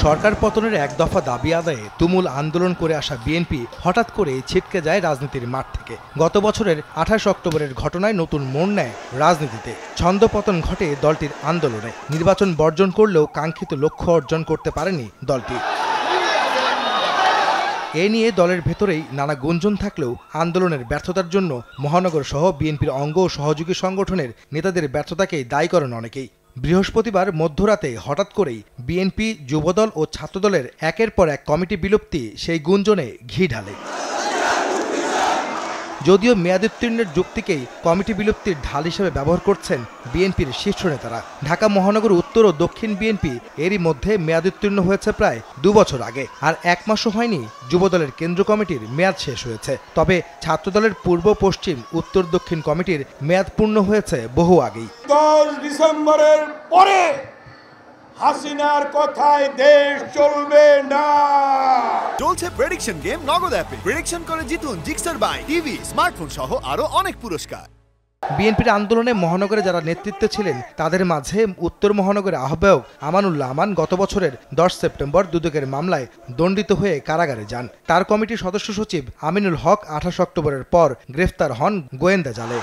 সরকার পতনের এক দফা দাবি আদায়ে তুমুল আন্দোলন করে আসা বিএনপি হঠাৎ করে ছিটকে যায় রাজনীতির মাঠ থেকে। গত বছরের ২৮ অক্টোবরের ঘটনায় নতুন মোড় নেয় রাজনীতিতে। ছন্দপতন ঘটে দলটির আন্দোলনে। নির্বাচন বর্জন করলেও কাঙ্ক্ষিত লক্ষ্য অর্জন করতে পারেনি দলটি। এ নিয়ে দলের ভেতরেই নানা গুঞ্জন থাকলেও আন্দোলনের ব্যর্থতার জন্য মহানগর সহ বিএনপির অঙ্গ ও সহযোগী সংগঠনের নেতাদের ব্যর্থতাকেই দায়ী করেন অনেকেই। বৃহস্পতিবার মধ্যরাতে হঠাৎ করেই বিএনপি, যুবদল ও ছাত্রদলের একের পর এক কমিটি বিলুপ্তি সেই গুঞ্জনে ঘি ঢালে। যদিও মেয়াদোত্তীর্ণের যুক্তিকেই কমিটি বিলুপ্তির ঢাল হিসেবে ব্যবহার করছেন বিএনপির শীর্ষ নেতারা। ঢাকা মহানগর উত্তর ও দক্ষিণ বিএনপি এরই মধ্যে মেয়াদোত্তীর্ণ হয়েছে প্রায় ২ বছর আগে, আর ১ মাসও হয়নি যুবদলের কেন্দ্র কমিটির মেয়াদ শেষ হয়েছে। তবে ছাত্রদলের পূর্ব, পশ্চিম, উত্তর, দক্ষিণ কমিটির মেয়াদ পূর্ণ হয়েছে বহু আগেই। ১০ ডিসেম্বরের পরে হাসিনার কথায় দেশ চলবে না। চলছে প্রেডিকশন গেম নগদ অ্যাপে। প্রেডিকশন করে জিতুন জিক্সার বাই টিভি, স্মার্টফোন সহ আরো অনেক পুরস্কার। বিএনপির আন্দোলনে মহানগরে যারা নেতৃত্বে ছিলেন তাদের মাঝে উত্তর মহানগরের আহ্বায়ক আমানুল্লাহ আমান গত বছরের ১০ সেপ্টেম্বর দুদকের মামলায় দণ্ডিত হয়ে কারাগারে যান। তার কমিটির সদস্য সচিব আমিনুল হক ২৮ অক্টোবরের পর গ্রেফতার হন গোয়েন্দা জালে।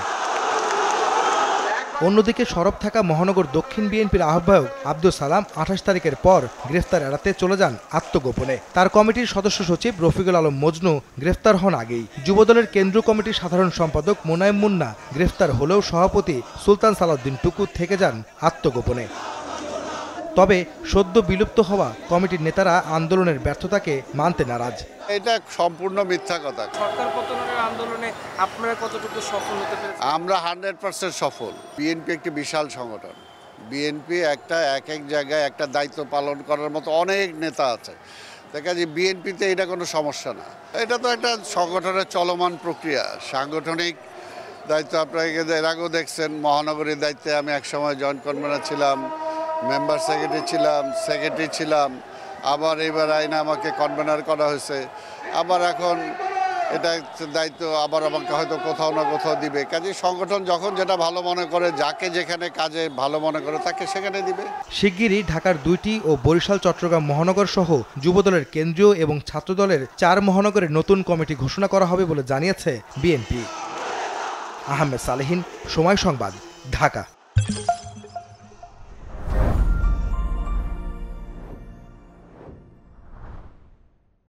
অন্যদিকে সরব থাকা মহানগর দক্ষিণ বিএনপির আহ্বায়ক আব্দুল সালাম ২৮ তারিখের পর গ্রেফতার এড়াতে চলে যান আত্মগোপনে। তার কমিটির সদস্য সচিব রফিকুল আলম মজনু গ্রেফতার হন আগেই। যুবদলের কেন্দ্রীয় কমিটির সাধারণ সম্পাদক মোনায়েম মুন্না গ্রেফতার হলেও সভাপতি সুলতান সালাউদ্দিন টুকু থেকে যান আত্মগোপনে। তবে সদ্য বিলুপ্ত হওয়া কমিটির নেতারা আন্দোলনের ব্যর্থতাকে মানতে নারাজ। এটা সম্পূর্ণ মিথ্যা কথা। সরকার পতনের আন্দোলনে আপনারা কতটুকু সফল হতে পেরেছেন? আমরা ১০০% সফল। বিএনপি একটি বিশাল সংগঠন। বিএনপি এক এক জায়গায় একটা দায়িত্ব পালন করার মতো অনেক নেতা আছে। দেখা যায় বিএনপিতে এটা কোনো সমস্যা না। এটা তো একটা সংগঠনের চলমান প্রক্রিয়া। সাংগঠনিক দায়িত্ব আপনারা এর আগেও দেখছেন, মহানগরীর দায়িত্বে আমি একসময় জয়েন্ট কনভেনার ছিলাম, মেম্বার সেক্রেটারি ছিলাম, আবার এবার আইনে আমাকে কনভেনার করা হয়েছে, আবার এখন এটা দায়িত্ব আবার আমাকে হয়তো কোথাও না কোথাও দিবে। কাজে সংগঠন যখন যেটা ভালো মনে করে, যাকে যেখানে কাজে ভালো মনে করে তাকে সেখানে দিবে। শিগগিরই ঢাকার ২টি ও বরিশাল, চট্টগ্রাম মহানগর সহ যুবদলের কেন্দ্রীয় এবং ছাত্রদলের ৪ মহানগরের নতুন কমিটি ঘোষণা করা হবে বলে জানিয়েছে বিএনপি। আহমেদ সালেহীন, সময় সংবাদ, ঢাকা।